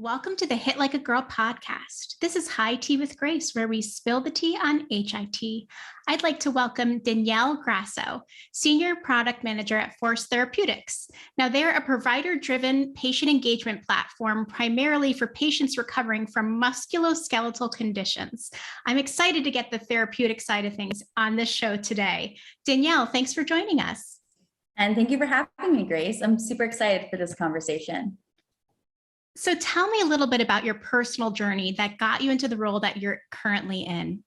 Welcome to the Hit Like a Girl podcast. This is High Tea with Grace, where we spill the tea on HIT. I'd like to welcome Danielle Grasso, Senior Product Manager at Force Therapeutics. Now, they're a provider-driven patient engagement platform primarily for patients recovering from musculoskeletal conditions. I'm excited to get the therapeutic side of things on this show today. Danielle, thanks for joining us. And thank you for having me, Grace. I'm super excited for this conversation. So tell me a little bit about your personal journey that got you into the role that you're currently in.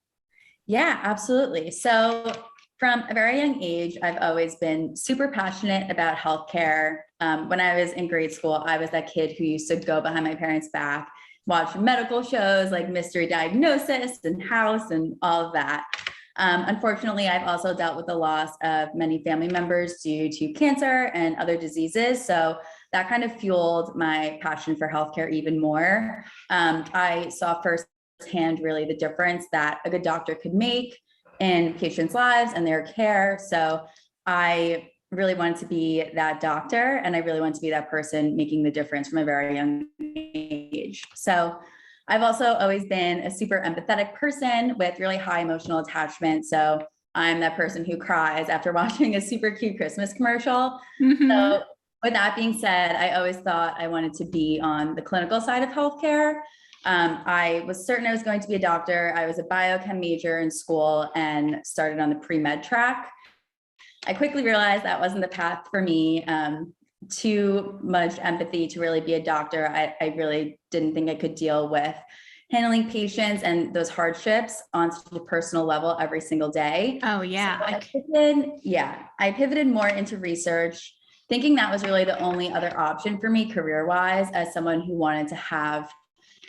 Yeah, absolutely. So from a very young age, I've always been super passionate about healthcare. When I was in grade school, I was that kid who used to go behind my parents' back, watch medical shows like Mystery Diagnosis and House and all of that. Unfortunately, I've also dealt with the loss of many family members due to cancer and other diseases. So that kind of fueled my passion for healthcare even more. I saw firsthand really the difference that a good doctor could make in patients' lives and their care. So I really wanted to be that doctor, and I really wanted to be that person making the difference from a very young age. So I've also always been a super empathetic person with really high emotional attachment. So I'm that person who cries after watching a super cute Christmas commercial. Mm-hmm. So with that being said, I always thought I wanted to be on the clinical side of healthcare. I was certain I was going to be a doctor. I was a biochem major in school and started on the pre-med track. I quickly realized that wasn't the path for me. Too much empathy to really be a doctor. I really didn't think I could deal with handling patients and those hardships on such a personal level every single day. Oh, yeah. So I pivoted more into research, thinking that was really the only other option for me career-wise as someone who wanted to have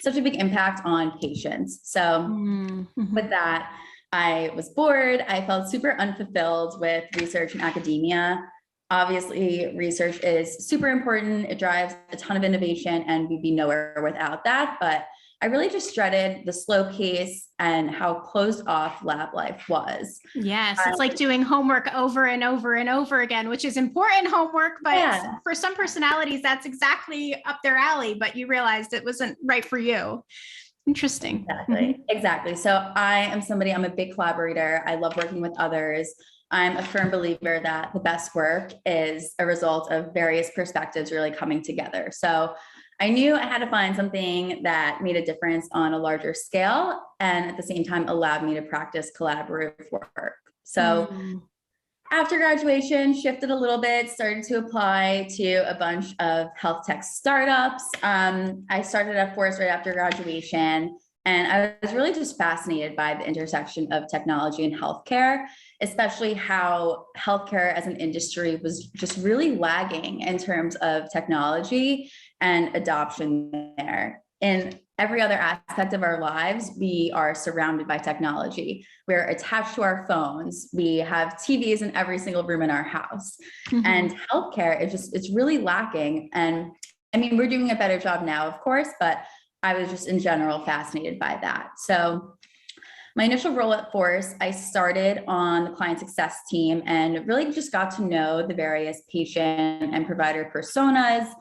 such a big impact on patients. So with that, I was bored. I felt super unfulfilled with research and academia. Obviously, research is super important. It drives a ton of innovation, and we'd be nowhere without that. But I really just dreaded the slow pace and how closed off lab life was. Yes, it's like doing homework over and over and over again, which is important homework, but for some personalities, that's exactly up their alley, but you realized it wasn't right for you. Interesting. Exactly. So I'm a big collaborator. I love working with others. I'm a firm believer that the best work is a result of various perspectives really coming together. So I knew I had to find something that made a difference on a larger scale and at the same time allowed me to practice collaborative work. So after graduation, shifted a little bit, started to apply to a bunch of health tech startups. I started at Force right after graduation, and I was really just fascinated by the intersection of technology and healthcare, especially how healthcare as an industry was just really lagging in terms of technology and adoption there. In every other aspect of our lives, we are surrounded by technology. We're attached to our phones. We have TVs in every single room in our house. And healthcare, it's really lacking. And I mean, we're doing a better job now, of course, but I was just in general fascinated by that. So my initial role at Force, I started on the client success team and really just got to know the various patient and provider personas,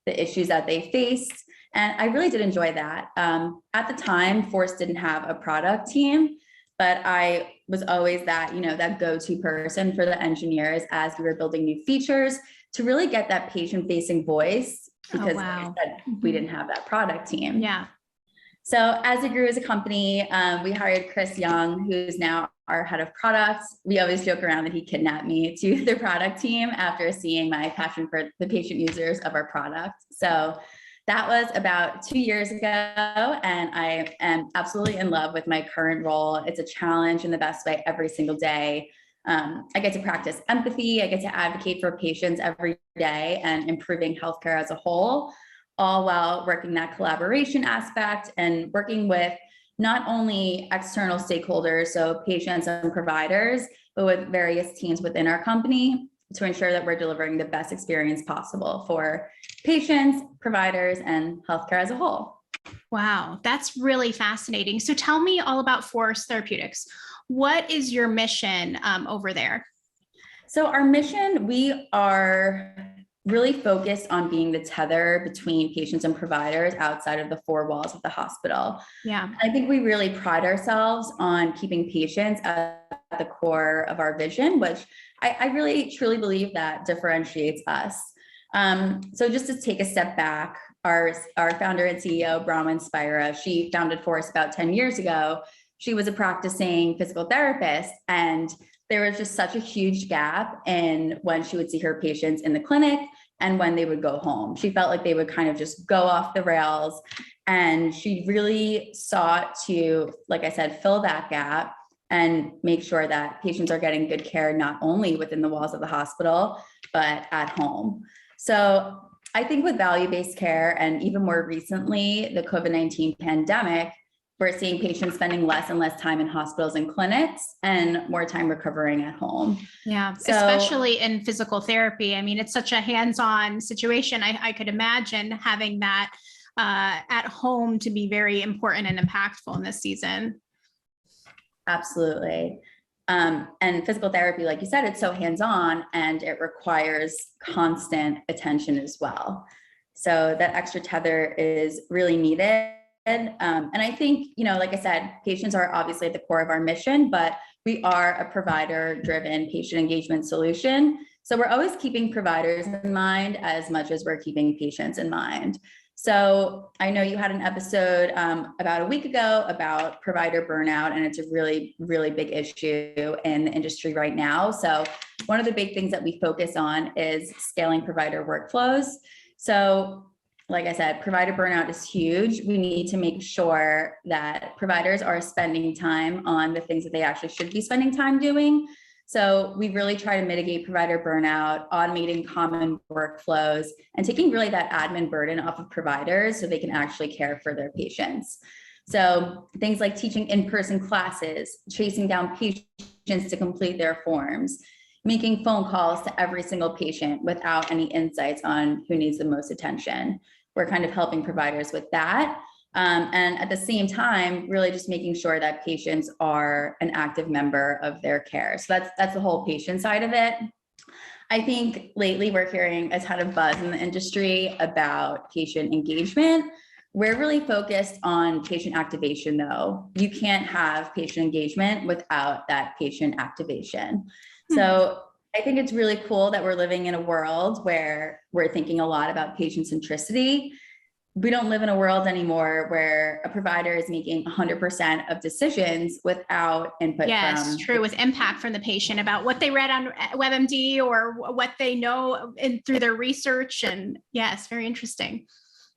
the issues that they faced. And I really did enjoy that. At the time, Force didn't have a product team, but I was always that, that go-to person for the engineers as we were building new features to really get that patient-facing voice because like I said, we didn't have that product team. Yeah. So as it grew as a company, we hired Chris Young, who's now our head of products. We always joke around that he kidnapped me to the product team after seeing my passion for the patient users of our product. So that was about 2 years ago, and I am absolutely in love with my current role. It's a challenge in the best way every single day. I get to practice empathy. I get to advocate for patients every day and improving healthcare as a whole, all while working that collaboration aspect and working with not only external stakeholders, so patients and providers, but with various teams within our company to ensure that we're delivering the best experience possible for patients, providers, and healthcare as a whole. Wow, that's really fascinating. So tell me all about Force Therapeutics. What is your mission over there? So our mission, we are really focused on being the tether between patients and providers outside of the four walls of the hospital. Yeah. I think we really pride ourselves on keeping patients at the core of our vision, which I really truly believe that differentiates us. So just to take a step back, our founder and CEO, Bronwyn Spira, she founded Force about 10 years ago. She was a practicing physical therapist, and there was just such a huge gap in when she would see her patients in the clinic and when they would go home. She felt like they would kind of just go off the rails. And she really sought to, like I said, fill that gap and make sure that patients are getting good care, not only within the walls of the hospital, but at home. So I think with value-based care, and even more recently, the COVID-19 pandemic, we're seeing patients spending less and less time in hospitals and clinics and more time recovering at home. Yeah, So, especially in physical therapy. I mean, it's such a hands-on situation. I could imagine having that at home to be very important and impactful in this season. absolutely. And physical therapy, like you said, it's so hands-on and it requires constant attention as well. So that extra tether is really needed. And I think, like I said, patients are obviously at the core of our mission, but we are a provider-driven patient engagement solution. So we're always keeping providers in mind as much as we're keeping patients in mind. So I know you had an episode about a week ago about provider burnout, and it's a really, really big issue in the industry right now. So one of the big things that we focus on is scaling provider workflows. So like I said, provider burnout is huge. We need to make sure that providers are spending time on the things that they actually should be spending time doing. So we really try to mitigate provider burnout, automating common workflows, and taking really that admin burden off of providers so they can actually care for their patients. So things like teaching in-person classes, chasing down patients to complete their forms, making phone calls to every single patient without any insights on who needs the most attention. We're kind of helping providers with that. And at the same time, really just making sure that patients are an active member of their care. So that's the whole patient side of it. I think lately we're hearing a ton of buzz in the industry about patient engagement. We're really focused on patient activation though. You can't have patient engagement without that patient activation. So I think it's really cool that we're living in a world where we're thinking a lot about patient centricity. We don't live in a world anymore where a provider is making 100% of decisions without input. Yes, true. With impact from the patient about what they read on WebMD or what they know through their research. And yes, very interesting.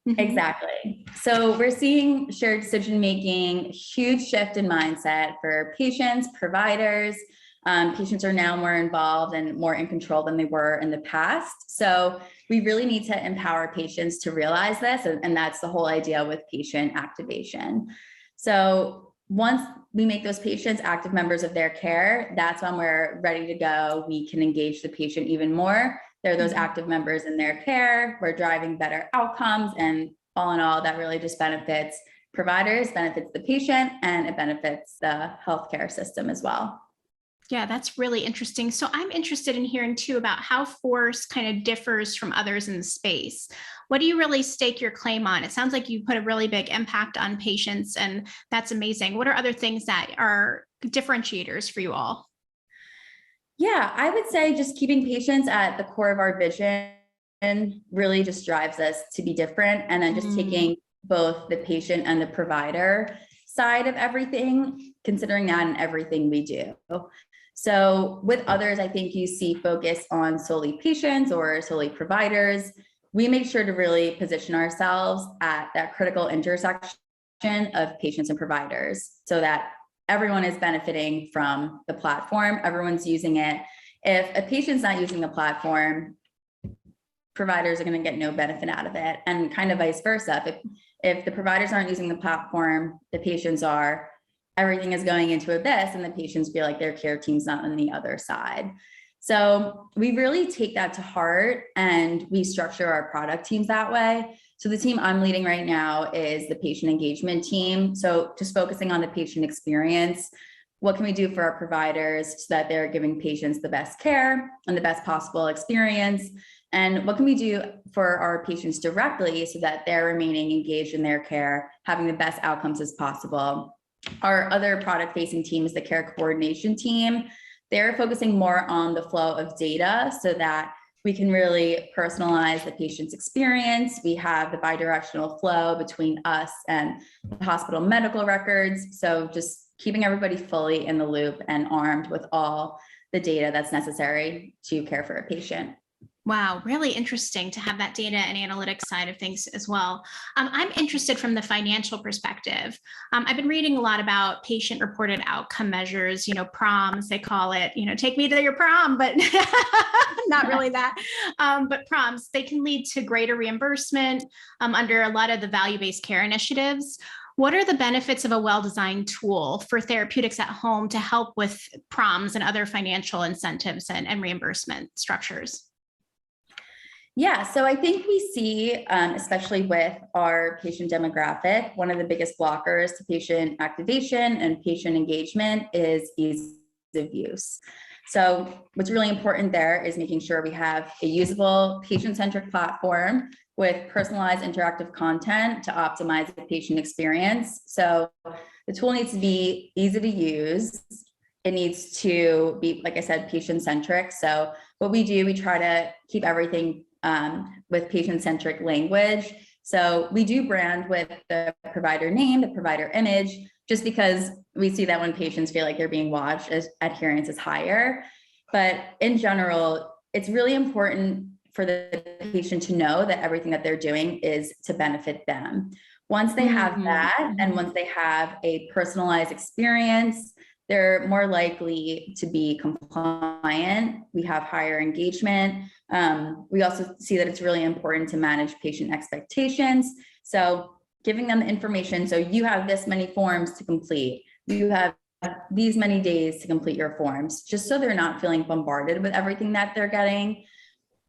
Exactly. So we're seeing shared decision-making, huge shift in mindset for patients, providers. Patients are now more involved and more in control than they were in the past. So we really need to empower patients to realize this. And that's the whole idea with patient activation. So once we make those patients active members of their care, that's when we're ready to go. We can engage the patient even more. They're those active members in their care. We're driving better outcomes. And all in all, that really just benefits providers, benefits the patient, and it benefits the healthcare system as well. Yeah, that's really interesting. So I'm interested in hearing too about how Force kind of differs from others in the space. What do you really stake your claim on? It sounds like you put a really big impact on patients, and that's amazing. What are other things that are differentiators for you all? Yeah, I would say just keeping patients at the core of our vision really just drives us to be different. And then just taking both the patient and the provider side of everything, considering that in everything we do. So with others, I think you see focus on solely patients or solely providers. We make sure to really position ourselves at that critical intersection of patients and providers so that everyone is benefiting from the platform. Everyone's using it. If a patient's not using the platform, providers are going to get no benefit out of it, and kind of vice versa. If the providers aren't using the platform, the patients are. Everything is going into this, and the patients feel like their care team's not on the other side. So we really take that to heart, and we structure our product teams that way. So the team I'm leading right now is the patient engagement team. So just focusing on the patient experience. What can we do for our providers so that they're giving patients the best care and the best possible experience? And what can we do for our patients directly so that they're remaining engaged in their care, having the best outcomes as possible? Our other product facing team is the care coordination team. They're focusing more on the flow of data so that we can really personalize the patient's experience. We have the bidirectional flow between us and the hospital medical records. So just keeping everybody fully in the loop and armed with all the data that's necessary to care for a patient. Wow, really interesting to have that data and analytics side of things as well. I'm interested from the financial perspective. I've been reading a lot about patient-reported outcome measures, PROMS, they call it, take me to your prom, but not really that. But PROMS, they can lead to greater reimbursement under a lot of the value-based care initiatives. What are the benefits of a well-designed tool for therapeutics at home to help with PROMS and other financial incentives and reimbursement structures? Yeah, so I think we see, especially with our patient demographic, one of the biggest blockers to patient activation and patient engagement is ease of use. So what's really important there is making sure we have a usable patient-centric platform with personalized interactive content to optimize the patient experience. So the tool needs to be easy to use. It needs to be, like I said, patient-centric. So what we do, we try to keep everything with patient-centric language. So we do brand with the provider name, the provider image, just because we see that when patients feel like they're being watched, as adherence is higher. But in general, it's really important for the patient to know that everything that they're doing is to benefit them. Once they have that, and once they have a personalized experience, they're more likely to be compliant. We have higher engagement. We also see that it's really important to manage patient expectations. So giving them the information, so you have this many forms to complete. You have these many days to complete your forms, just so they're not feeling bombarded with everything that they're getting.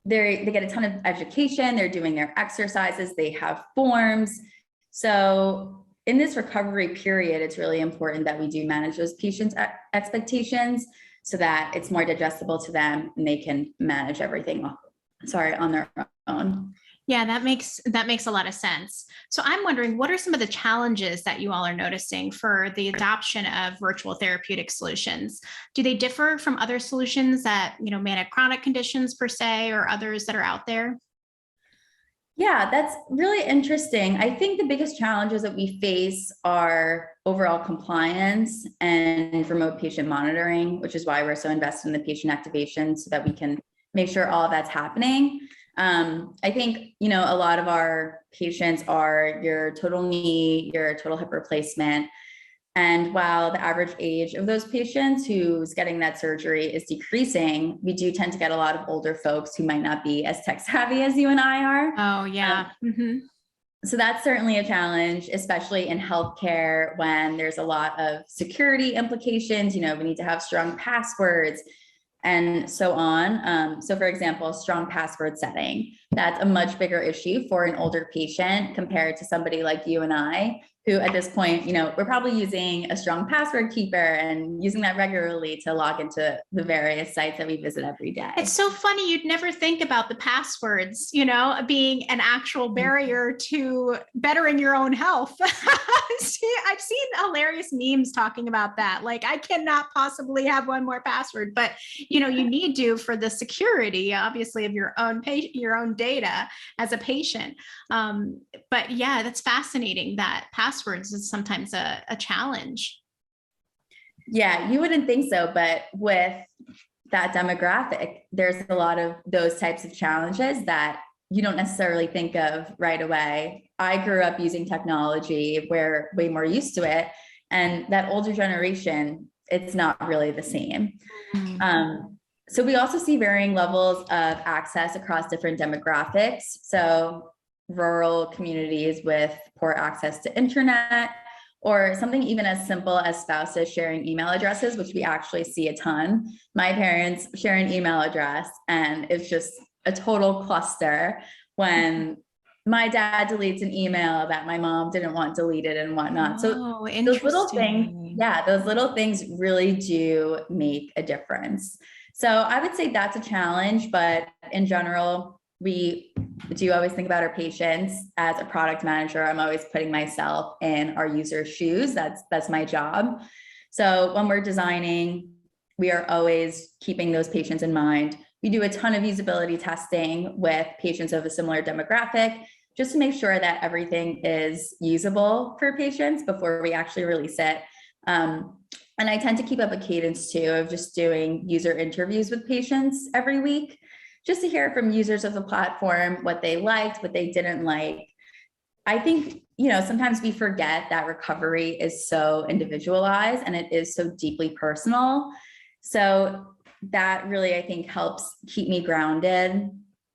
They get a ton of education, they're doing their exercises, they have forms. So in this recovery period, it's really important that we do manage those patients' expectations so that it's more digestible to them and they can manage everything on their own. Yeah, that makes a lot of sense. So I'm wondering, what are some of the challenges that you all are noticing for the adoption of virtual therapeutic solutions? Do they differ from other solutions that, manage chronic conditions per se, or others that are out there? Yeah, that's really interesting. I think the biggest challenges that we face are overall compliance and remote patient monitoring, which is why we're so invested in the patient activation so that we can make sure all of that's happening. I think, a lot of our patients are your total knee, your total hip replacement. And while the average age of those patients who's getting that surgery is decreasing, we do tend to get a lot of older folks who might not be as tech savvy as you and I are. Oh, yeah. So that's certainly a challenge, especially in healthcare when there's a lot of security implications. We need to have strong passwords and so on. So for example, strong password setting, that's a much bigger issue for an older patient compared to somebody like you and I, who at this point, we're probably using a strong password keeper and using that regularly to log into the various sites that we visit every day. It's so funny. You'd never think about the passwords, being an actual barrier to bettering your own health. I've seen hilarious memes talking about that. Like, I cannot possibly have one more password, but you need to for the security, obviously, of your own data as a patient. But yeah, that's fascinating that passwords is sometimes a challenge. Yeah, you wouldn't think so, but with that demographic, there's a lot of those types of challenges that you don't necessarily think of right away. I grew up using technology, we're way more used to it. And that older generation, it's not really the same. So we also see varying levels of access across different demographics. So rural communities with poor access to internet, or something even as simple as spouses sharing email addresses, which we actually see a ton. My parents share an email address and it's just a total cluster when my dad deletes an email that my mom didn't want deleted and whatnot. So those little things really do make a difference. So I would say that's a challenge, but in general, we do always think about our patients. As a product manager, I'm always putting myself in our user's shoes. That's my job. So when we're designing, we are always keeping those patients in mind. We do a ton of usability testing with patients of a similar demographic, just to make sure that everything is usable for patients before we actually release it. And I tend to keep up a cadence too of just doing user interviews with patients every week, just to hear from users of the platform, what they liked, what they didn't like. I think, sometimes we forget that recovery is so individualized and it is so deeply personal. So that really, I think, helps keep me grounded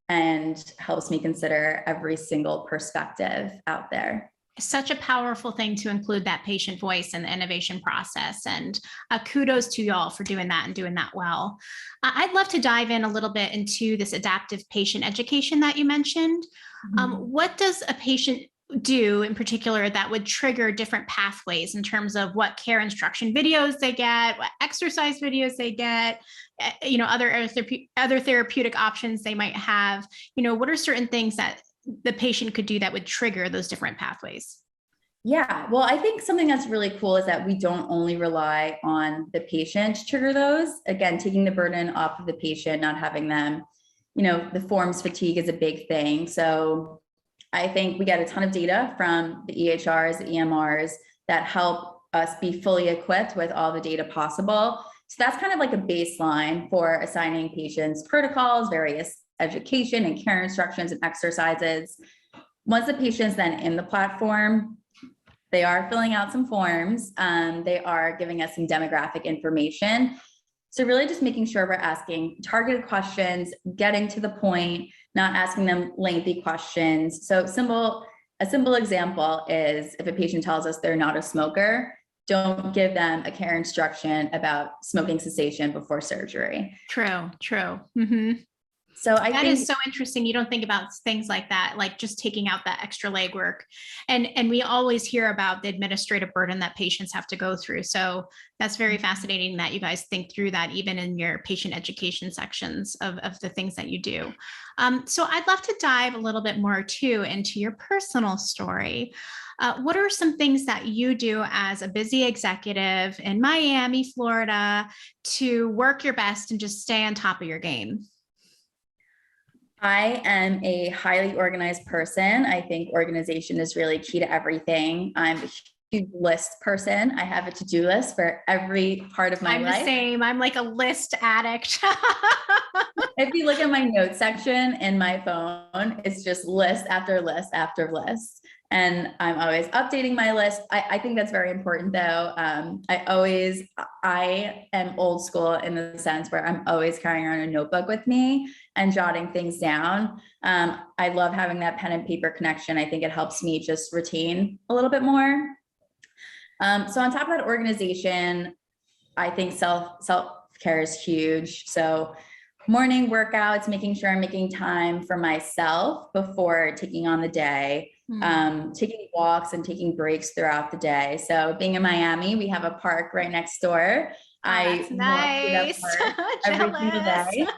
and helps me consider every single perspective out there. Such a powerful thing to include that patient voice in the innovation process. And kudos to y'all for doing that and doing that well. I'd love to dive in a little bit into this adaptive patient education that you mentioned. What does a patient do in particular that would trigger different pathways in terms of what care instruction videos they get, what exercise videos they get, other therapeutic options they might have? What are certain things that the patient could do that would trigger those different pathways? Yeah, well, I think something that's really cool is that we don't only rely on the patient to trigger those. Again, taking the burden off of the patient, not having them, the forms fatigue is a big thing. So I think we get a ton of data from the EHRs, the EMRs that help us be fully equipped with all the data possible. So that's kind of like a baseline for assigning patients protocols, various education and care instructions and exercises. Once the patient's then in the platform, they are filling out some forms. They are giving us some demographic information. So really just making sure we're asking targeted questions, getting to the point, not asking them lengthy questions. So a simple example is if a patient tells us they're not a smoker, don't give them a care instruction about smoking cessation before surgery. True. Mm-hmm. So I that think is so interesting. You don't think about things like that, like just taking out that extra legwork. And we always hear about the administrative burden that patients have to go through. So that's very fascinating that you guys think through that even in your patient education sections of the things that you do. So I'd love to dive a little bit more too into your personal story. What are some things that you do as a busy executive in Miami, Florida, to work your best and just stay on top of your game? I am a highly organized person. I think organization is really key to everything. I'm a huge list person. I have a to-do list for every part of my life. I'm the same. I'm like a list addict. If you look at my notes section in my phone, it's just list after list after list. And I'm always updating my list. I think that's very important though. I am old school in the sense where I'm always carrying around a notebook with me and jotting things down. I love having that pen and paper connection. I think it helps me just retain a little bit more. So on top of that organization, I think self-care is huge. So morning workouts, making sure I'm making time for myself before taking on the day. Taking walks and taking breaks throughout the day. So being in Miami, we have a park right next door. That's nice. Every single day.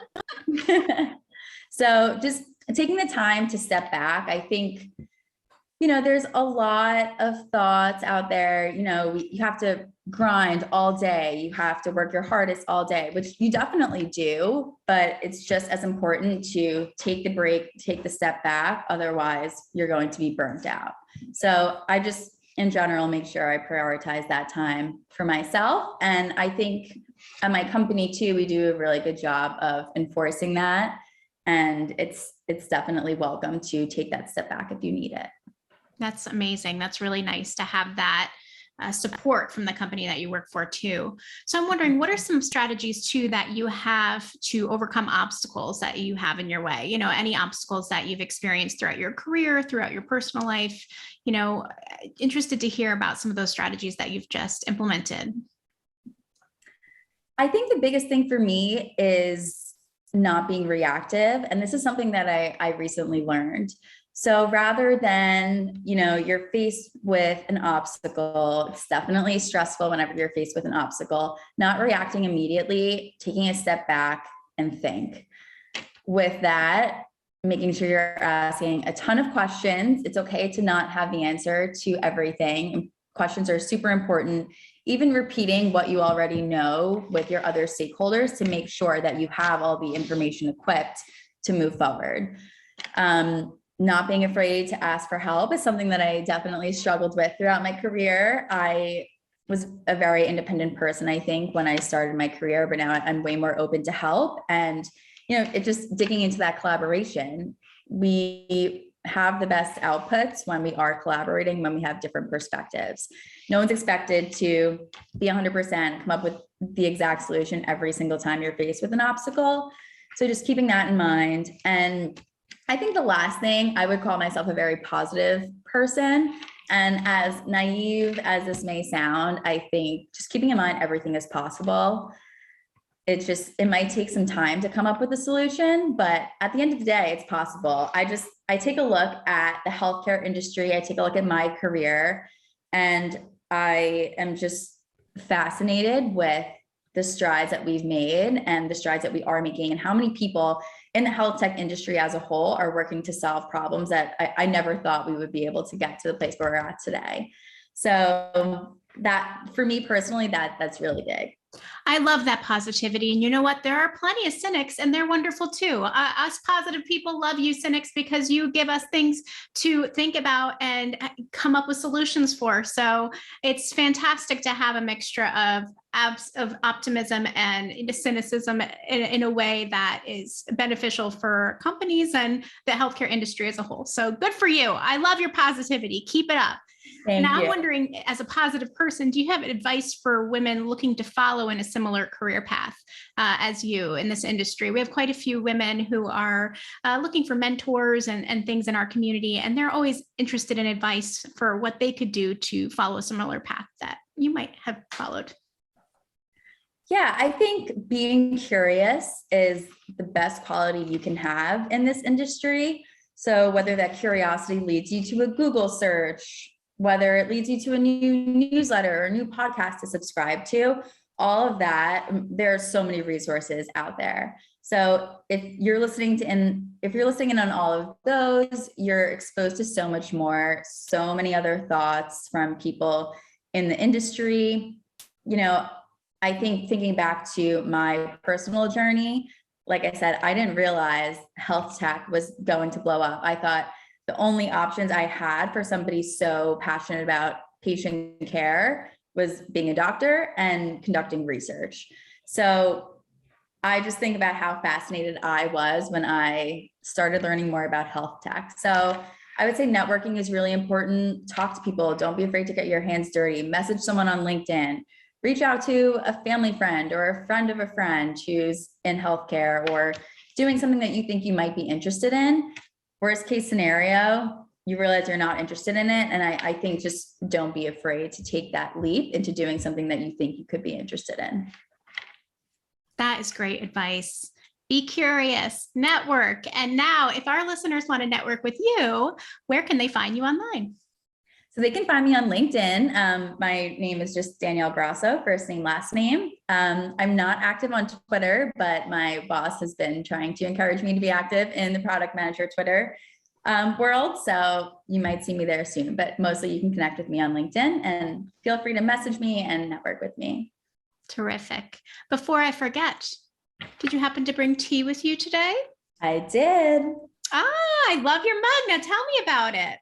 So just taking the time to step back. I think, there's a lot of thoughts out there. You have to grind all day. You have to work your hardest all day, which you definitely do, but it's just as important to take the break, take the step back. Otherwise, you're going to be burnt out. So I just, in general, make sure I prioritize that time for myself. And I think at my company too, we do a really good job of enforcing that. And it's definitely welcome to take that step back if you need it. That's amazing. That's really nice to have that support from the company that you work for too. So I'm wondering, what are some strategies too that you have to overcome obstacles that you have in your way? Any obstacles that you've experienced throughout your career, throughout your personal life, interested to hear about some of those strategies that you've just implemented. I think the biggest thing for me is not being reactive. And this is something that I recently learned. So rather than, you're faced with an obstacle, it's definitely stressful whenever you're faced with an obstacle, not reacting immediately, taking a step back and think. With that, making sure you're asking a ton of questions. It's okay to not have the answer to everything. Questions are super important. Even repeating what you already know with your other stakeholders to make sure that you have all the information equipped to move forward. Not being afraid to ask for help is something that I definitely struggled with throughout my career. I was a very independent person, I think, when I started my career, but now I'm way more open to help. And, it just digging into that collaboration. We have the best outputs when we are collaborating, when we have different perspectives. No one's expected to be 100%, come up with the exact solution every single time you're faced with an obstacle. So just keeping that in mind. And I think the last thing, I would call myself a very positive person. And as naive as this may sound, I think just keeping in mind everything is possible. It might take some time to come up with a solution, but at the end of the day, it's possible. I take a look at the healthcare industry. I take a look at my career, and I am just fascinated with the strides that we've made and the strides that we are making, and how many people in the health tech industry as a whole are working to solve problems that I never thought we would be able to get to the place where we're at today. So that, for me personally, that's really big. I love that positivity. And you know what? There are plenty of cynics, and they're wonderful too. Us positive people love you cynics because you give us things to think about and come up with solutions for. So it's fantastic to have a mixture of optimism and cynicism in a way that is beneficial for companies and the healthcare industry as a whole. So good for you. I love your positivity. Keep it up. Thank and you. I'm wondering, as a positive person, do you have advice for women looking to follow in a similar career path as you in this industry? We have quite a few women who are looking for mentors and things in our community, and they're always interested in advice for what they could do to follow a similar path that you might have followed. Yeah, I think being curious is the best quality you can have in this industry. So whether that curiosity leads you to a Google search, whether it leads you to a new newsletter or a new podcast to subscribe to, all of that, there are so many resources out there. So if you're listening in on all of those, you're exposed to so much more, so many other thoughts from people in the industry. I think thinking back to my personal journey, like I said, I didn't realize health tech was going to blow up. I thought the only options I had for somebody so passionate about patient care was being a doctor and conducting research. So I just think about how fascinated I was when I started learning more about health tech. So I would say networking is really important. Talk to people. Don't be afraid to get your hands dirty. Message someone on LinkedIn. Reach out to a family friend or a friend of a friend who's in healthcare or doing something that you think you might be interested in. Worst case scenario, you realize you're not interested in it. And I think just don't be afraid to take that leap into doing something that you think you could be interested in. That is great advice. Be curious, network. And now, if our listeners want to network with you, where can they find you online? So they can find me on LinkedIn. My name is just Danielle Grasso, first name, last name. I'm not active on Twitter, but my boss has been trying to encourage me to be active in the product manager Twitter world. So you might see me there soon, but mostly you can connect with me on LinkedIn, and feel free to message me and network with me. Terrific. Before I forget, did you happen to bring tea with you today? I did. I love your mug. Now tell me about it.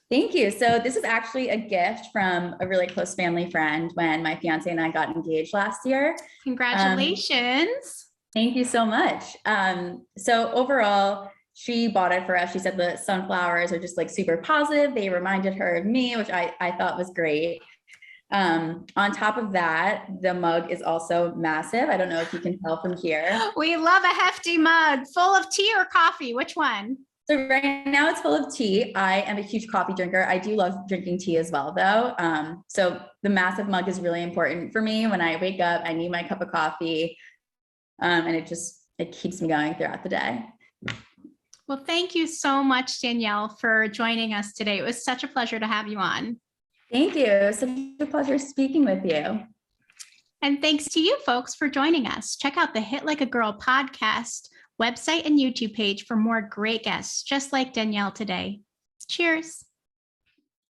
Thank you. So this is actually a gift from a really close family friend when my fiance and I got engaged last year. Congratulations. Thank you so much. So overall, she bought it for us. She said the sunflowers are just like super positive. They reminded her of me, which I thought was great. On top of that, the mug is also massive. I don't know if you can tell from here. We love a hefty mug. Full of tea or coffee? Which one? So right now it's full of tea. I am a huge coffee drinker. I do love drinking tea as well, though. So the massive mug is really important for me. When I wake up, I need my cup of coffee, and it keeps me going throughout the day. Well, thank you so much, Danielle, for joining us today. It was such a pleasure to have you on. Thank you. It was such a pleasure speaking with you. And thanks to you folks for joining us. Check out the Hit Like a Girl podcast website and YouTube page for more great guests just like Danielle today. Cheers.